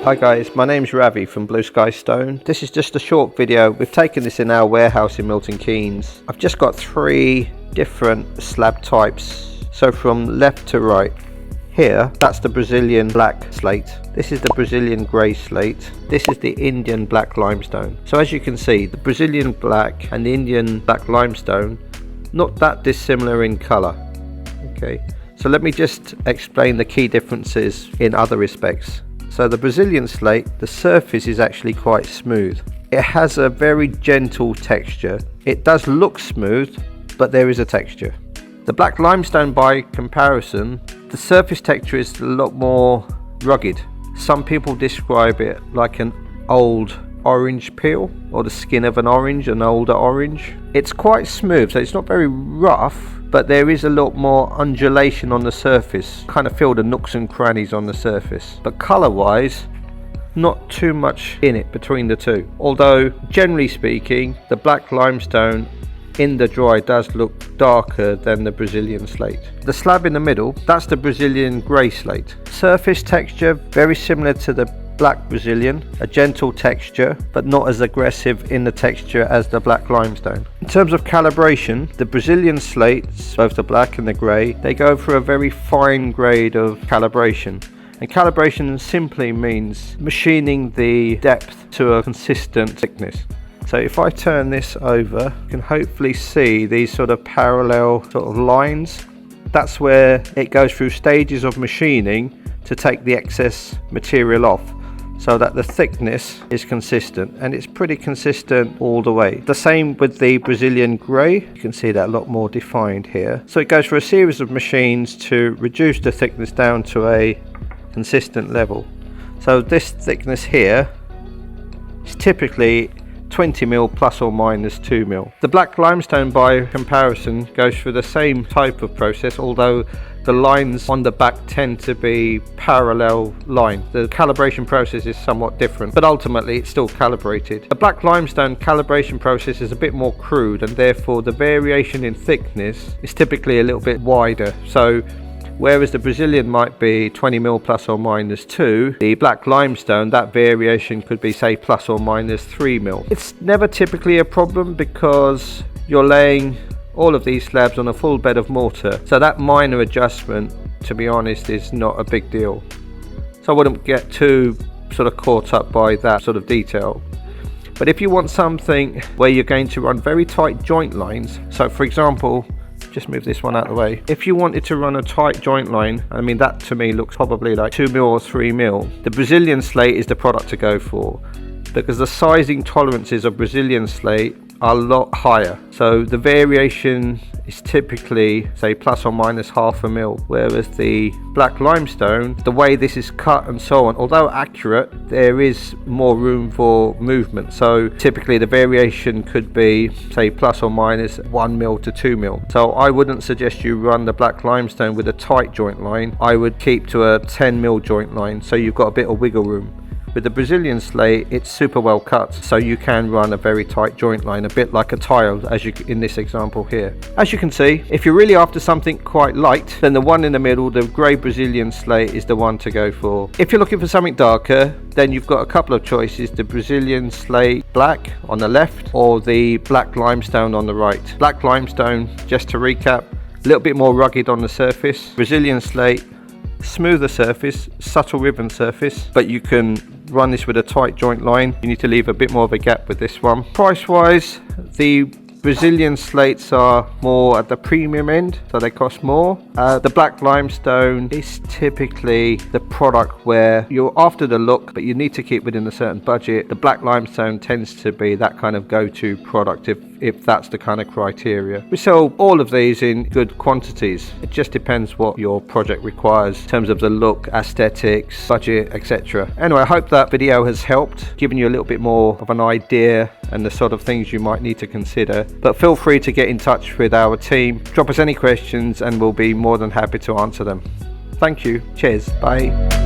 Hi guys, my name's Ravi from Bluesky Stone. This is just a short video. We've taken this in our warehouse in Milton Keynes. I've just got 3 different slab types. So from left to right. Here, that's the Brazilian black slate. This is the Brazilian grey slate. This is the Indian black limestone. So as you can see, the Brazilian black and the Indian black limestone, not that dissimilar in colour. Okay, so let me just explain the key differences in other respects. So the Brazilian slate, the surface is actually quite smooth. It has a very gentle texture. It does look smooth, but there is a texture. The black limestone, by comparison, the surface texture is a lot more rugged. Some people describe it like an old orange peel, or the skin of an older orange. It's quite smooth, so it's not very rough, but there is a lot more undulation on the surface. Kind of feel the nooks and crannies on the surface. But colour wise, not too much in it between the two. Although generally speaking, the black limestone in the dry does look darker than the Brazilian slate. The slab in the middle, that's the Brazilian grey slate. Surface texture very similar to the black Brazilian, a gentle texture but not as aggressive in the texture as the black limestone. In terms of calibration, the Brazilian slates, both the black and the grey, they go for a very fine grade of calibration. And calibration simply means machining the depth to a consistent thickness. So if I turn this over, you can hopefully see these sort of parallel sort of lines. That's where it goes through stages of machining to take the excess material off, so that the thickness is consistent, and it's pretty consistent all the way. The same with the Brazilian grey, you can see that a lot more defined here. So it goes through a series of machines to reduce the thickness down to a consistent level. So this thickness here is typically 20 mil plus or minus 2 mil. The black limestone, by comparison, goes through the same type of process, although the lines on the back tend to be parallel lines. The calibration process is somewhat different, but ultimately it's still calibrated. The black limestone calibration process is a bit more crude, and therefore the variation in thickness is typically a little bit wider. So whereas the Brazilian might be 20 mil plus or minus 2, the black limestone, that variation could be, say, plus or minus 3 mil. It's never typically a problem because you're laying all of these slabs on a full bed of mortar, so that minor adjustment, to be honest, is not a big deal. So I wouldn't get too sort of caught up by that sort of detail. But if you want something where you're going to run very tight joint lines, so for example, just move this one out of the way. If you wanted to run a tight joint line, I mean, that to me looks probably like 2 mil or 3 mil. The Brazilian slate is the product to go for, because the sizing tolerances of Brazilian slate are a lot higher. So the variation is typically, say, plus or minus half a mil, whereas the black limestone, the way this is cut and so on, although accurate, there is more room for movement. So typically the variation could be, say, plus or minus 1 mil to 2 mil. So I wouldn't suggest you run the black limestone with a tight joint line. I would keep to a 10 mil joint line, so you've got a bit of wiggle room. With the Brazilian slate, it's super well cut, so you can run a very tight joint line, a bit like a tile, as you in this example here. As you can see, if you're really after something quite light, then the one in the middle, the grey Brazilian slate, is the one to go for. If you're looking for something darker, then you've got a couple of choices: the Brazilian slate black on the left, or the black limestone on the right. Black limestone, just to recap, a little bit more rugged on the surface. Brazilian slate, smoother surface, subtle ribbon surface, but you can run this with a tight joint line. You need to leave a bit more of a gap with this one. Price wise, the Brazilian slates are more at the premium end, so they cost more. The black limestone is typically the product where you're after the look, but you need to keep within a certain budget. The black limestone tends to be that kind of go-to product if that's the kind of criteria. We sell all of these in good quantities. It just depends what your project requires in terms of the look, aesthetics, budget, etc. Anyway, I hope that video has helped, given you a little bit more of an idea and the sort of things you might need to consider. But feel free to get in touch with our team, drop us any questions, and we'll be more than happy to answer them. Thank you. Cheers. Bye.